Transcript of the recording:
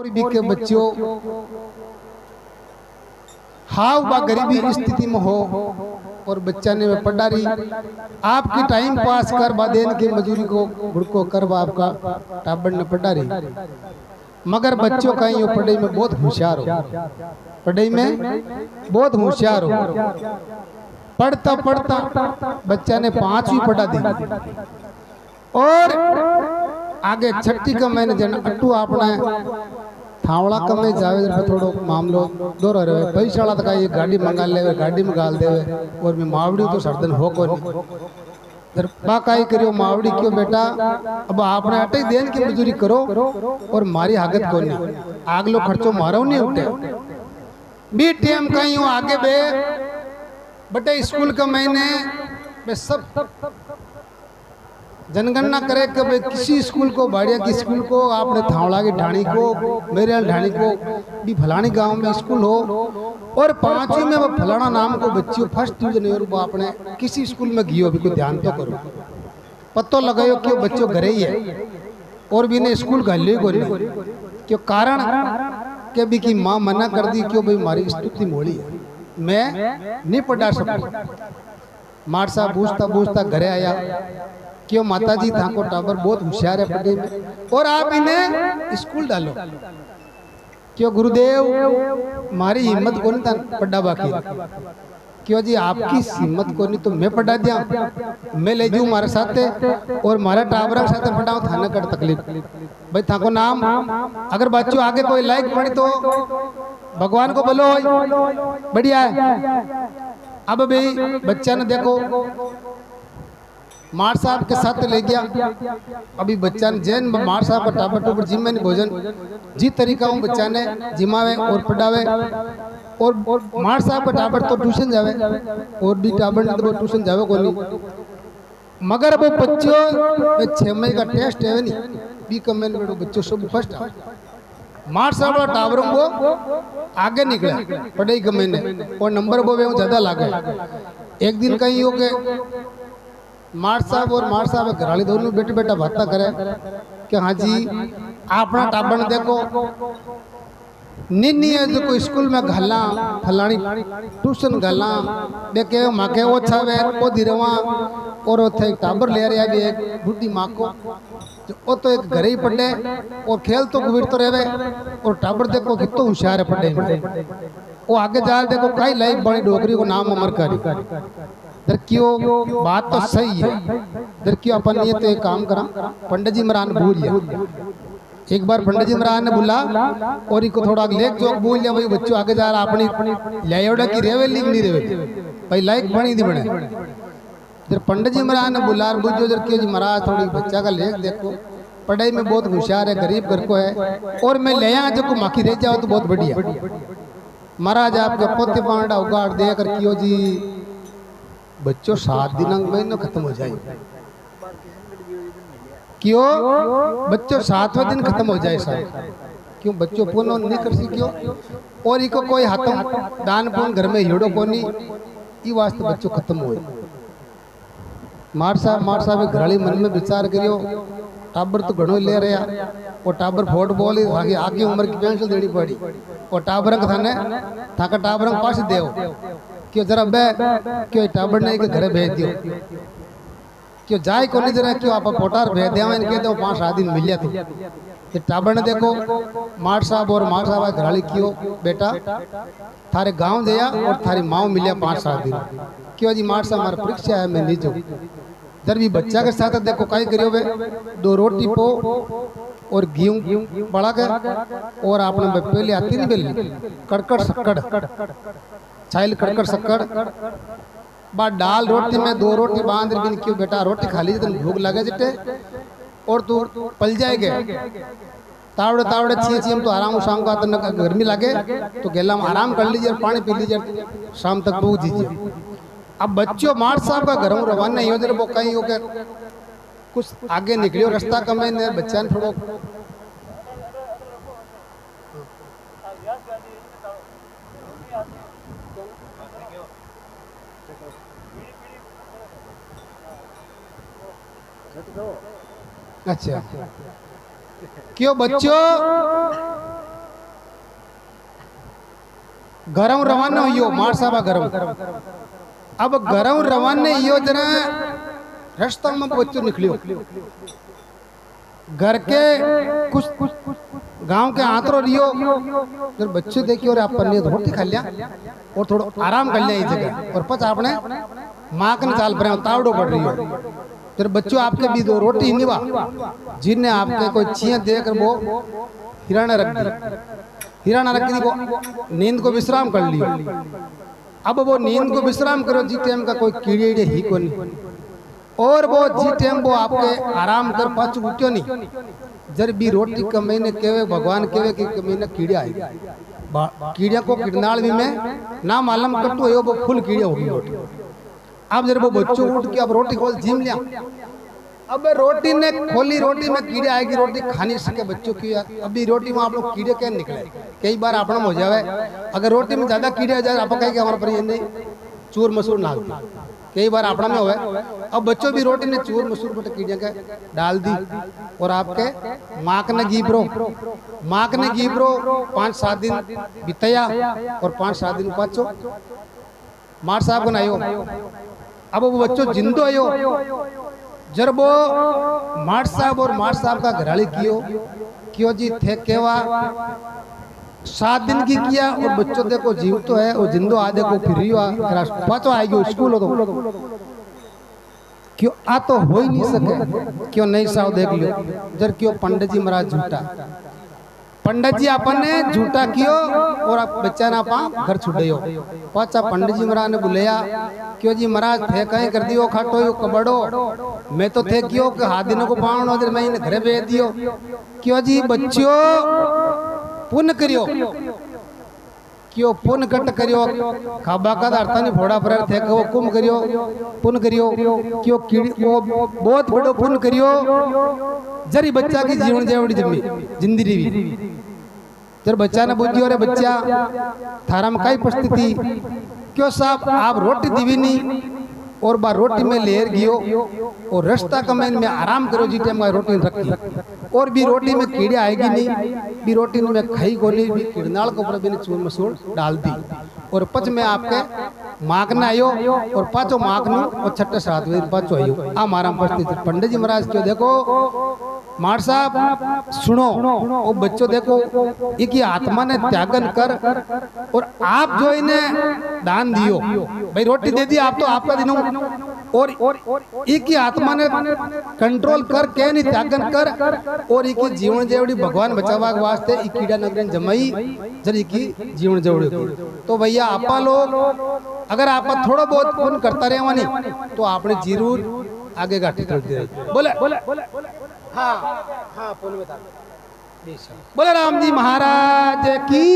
गरीबी के बच्चों हाव बा गरीबी स्थिति में हो और बच्चा ने पढ़ा रही आपकी टाइम पास कर बादेन की मजूरी को भुड़को कर आपका टाबर ने पढ़ा रही मगर बच्चों का ये पढ़ाई में बहुत होशियार हो पढ़ाई में बहुत होशियार हो पढ़ता पढ़ता बच्चा ने 5वीं पढ़ा दी और आगे छठी का मैंने जन अट्टू अपना थावड़ा का में जावे थोड़ो मामलो दो रहे पैसा वाला का ये गाड़ी मंगा ले गाड़ी में गाल देवे और मैं मावड़ी तो सर्दन हो को नहीं बाकाई करियो मावड़ी क्यों बेटा अब आपने अटे देन की मजूरी करो और मारी हागत को नहीं आग लो खर्चो मारो नहीं उठे बी टाइम कहीं हूँ आगे बे बटे स्कूल का मैंने सब जनगणना करे कि भाई किसी स्कूल को बाड़िया की स्कूल को आपने थावड़ा की ढाणी को मेरे ढाणी को भी फलानी गांव में स्कूल हो और 5वीं में वो फलाना नाम को बच्चियों फर्स्ट डिवीजन और वो आपने किसी स्कूल में गियो अभी को ध्यान तो करो पत्तो लगायो कि बच्चों घरे ही है और भी ने स्कूल घाली को नहीं क्यों कारण के भी की माँ मना कर दी क्यों भाई हमारी स्थिति मोड़ी है मैं नहीं पढ़ा सकूं मार साहब बूझता बूझता घरे आया क्यों माताजी था को टाबर बहुत होशियार है पढ़े में और आप इन्हें स्कूल डालो क्यों गुरुदेव हमारी हिम्मत को नहीं था पढ़ा बाकी क्यों जी आपकी हिम्मत को नहीं तो मैं पढ़ा दिया मैं ले जाऊं हमारे साथ और हमारा टाबरा के साथ पढ़ाऊं थाने कर तकलीफ भाई था को नाम अगर बच्चों आगे कोई लायक पढ़े तो भगवान को बोलो बढ़िया है अब भाई बच्चा ने देखो मार साहब के साथ ले गया अभी बच्चा ने जैन मार साहब का टाबर टूबर जिम में भोजन जी तरीका हूँ बच्चा ने जिमावे और पढ़ावे और मार साहब का टाबर तो ट्यूशन जावे और भी टाबर ने तो ट्यूशन जावे को नहीं मगर वो बच्चों 6 महीने का टेस्ट है नहीं बी कमेंट में बच्चों सब फर्स्ट मार साहब का टाबरों को आगे निकला पढ़ाई का मैंने और नंबर वो ज्यादा लागे एक दिन कहीं हो गए मार साहब और मार साहब घराली दोनों बेटे बेटा बात करे कि हाँ जी अपना टाबर देखो निन्नी है जो कोई स्कूल में घाला फलानी ट्यूशन घाला देखे माके वो छावे वो धीरवा और थे टाबर ले रहा भी एक बुढ़ी माँ को वो तो एक घरे ही पढ़े और खेल तो गुबिर तो रहे और टाबर देखो कितना होशियार है पढ़े में वो आगे जा देखो कई लाइफ बड़ी डोगरी को नाम अमर करी दरकियो बात तो सही है दरकियो अपन ये तो एक काम करा पंडित जी महाराज भूल लिया एक बार पंडित जी महाराज ने बुला और इनको थोड़ा लेख जो भूल लिया भाई बच्चों आगे जा रहा अपनी लायोड़ा की रेवे लिख नहीं रेवे भाई लाइक बनी थी बने फिर पंडित जी महाराज ने बुला बुझो दरकियो जी महाराज थोड़ी बच्चा का लेख देखो पढ़ाई में बहुत होशियार है गरीब घर को है और मैं ले आया जब को माखी रह जाओ तो बहुत बढ़िया महाराज आपके पोते पांडा उगाड़ दे कर कियो जी बच्चों 7 दिन महीनों खत्म हो जाए क्यों बच्चों 7वें दिन खत्म हो जाए साहब क्यों बच्चों पुनः नहीं कर सी क्यों और इको कोई हाथों दान पुन घर में हिड़ो को नहीं ये वास्ते बच्चों खत्म हुए मार साहब घराली मन में विचार करियो टाबर तो घणो ले रहा और टाबर फुटबॉल आगे आगे उम्र की पेंशन देनी पड़ी और टाबर थाने थाका टाबर पास देव क्यों जरा बे क्यों टाबर ने घरे भेज दियो क्यों जाए को नहीं जरा क्यों आप पोटार भेज दिया इनके तो 5-7 दिन मिल जाते ये टाबर ने देखो मार साहब और मार साहब घराली क्यों बेटा थारे गांव दिया और थारी माँ मिलिया 5-7 दिन क्यों जी मार साहब हमारा परीक्षा है मैं नहीं जाऊँ इधर भी बच्चा के साथ देखो कई करियो बे 2 रोटी पो और गेहूं बड़ा के और आपने पहले आती नहीं बेली कड़कड़ सक्कड़ चाइल कड़कड़ सक्कड़ बाद दाल रोटी में 2 रोटी बांध बिन क्यों बेटा रोटी खा लीजिए तो भूख लगे जिटे और तू पल जाएगा तावड़े तावड़े छी हम तो आराम शाम का तो गर्मी लगे तो गेला में आराम कर लीजिए और पानी पी लीजिए शाम तक पहुँच दीजिए अब बच्चों मार साहब का घरों रवाना हो जरा वो कहीं हो गया कुछ आगे निकलियो रास्ता का मैंने बच्चा ने थोड़ा अच्छा क्यों बच्चों गरम रवाना हो मार साहब गरम अब गरम रवाने यो जना रास्ता में बच्चों निकलियो घर के कुछ गांव के आंतरो रियो फिर बच्चे देखियो और आप पन्ने रोटी खा लिया और थोड़ा आराम कर लिया इस जगह और पच आपने माँ के चाल पर तावड़ो पड़ रही हो फिर बच्चों आपके भी दो रोटी निवा जिनने आपके कोई चीज देकर वो हिराना रख दी हिराना रख दी वो नींद को विश्राम कर लियो अब वो नींद को विश्राम करो जी टाइम का कोई कीड़े ही को नहीं और वो जी टाइम वो आपके आराम कर पाच उठ्यो नहीं जर भी रोटी कमैने केवे भगवान केवे कि कमैने कीड़े आएगी कीड़े को किरनाल भी में ना मालूम कटू है वो फुल कीड़े होगी रोटी अब जब वो बच्चों उठ के अब रोटी खोल जिम लिया अब रोटी ने खोली रोटी में कीड़े आएगी रोटी खानी सके बच्चों की अभी रोटी में आप लोग कीड़े क्या निकले कई बार अपना हो जाए अगर रोटी में ज्यादा कीड़े आ जाए आप कहेंगे हमारे पर ये नहीं चूर मसूर ना कई बार अपना में हुआ अब बच्चों भी रोटी ने चूर मसूर पर कीड़े के डाल दी और आपके माक ने गीबरो 5-7 दिन बिताया और 5-7 दिन पाचो मार साहब को नायो अब वो बच्चों जिंदो आयो जब वो मार साहब और मार साहब का घराली क्यों जी थे केवा 7 दिन की किया और बच्चों देखो जीव तो है और जिंदो आधे को फिर पाचो आएगी स्कूल तो क्यों आ तो हो ही नहीं सके क्यों नहीं साव देख लियो जर क्यों पंडित जी महाराज झूठा पंडित जी आपने झूठा कियो और आप बच्चा ना पा घर छुड़ियो पाचा पंडित जी महाराज ने बुलाया क्यों जी महाराज थे कहीं कर दियो खाटो यो कबड़ो मैं तो थे क्यों कि हाथ दिनों को पावनो दिन मैं घरे भेज दियो क्यों जी बच्चों पुण्य करियो क्यों पुण्य कट करियो खाबा का अर्था नहीं फोड़ा पर थे वो कुम करियो पुण्य करियो क्यों वो बहुत बड़ो पुण्य करियो जरी बच्चा की जीवन जेवड़ी जिंदगी भी जब बच्चा ने बुझियो रे बच्चा थारा में कई परिस्थिति क्यों साहब आप रोटी दीवी नहीं और बार रोटी में लेर गियो और रास्ता कमेन में आराम करो जी टाइम रोटी रखी और भी रोटी में कीड़े आएगी नहीं भी रोटी में खाई गोली भी किरनाल को ऊपर भी चूर मसूर डाल दी और पच में आपके माक न आयो और पाचो माक नु और छठे 7 बजे पाचो आयो आ मारा परिस्थिति पंडित जी महाराज क्यों देखो मार साहब सुनो वो बच्चों देखो एक ही आत्मा ने त्यागन कर और आप जो इन्हें दान दियो भाई रोटी दे दी आप तो आपका दिनों और एक ही आत्मा ने कंट्रोल कर के नहीं त्यागन कर और एक ही जीवन जेवड़ी भगवान बचावा के वास्ते एक कीड़ा नगरन जमाई जर एक ही जीवन जेवड़ी तो भैया आपा लोग अगर आप थोड़ा बहुत पुण्य करता रहेवा नहीं तो आपने जरूर आगे गाठी करते रहे बोले हाँ हाँ पुण्य बता बोले राम जी महाराज की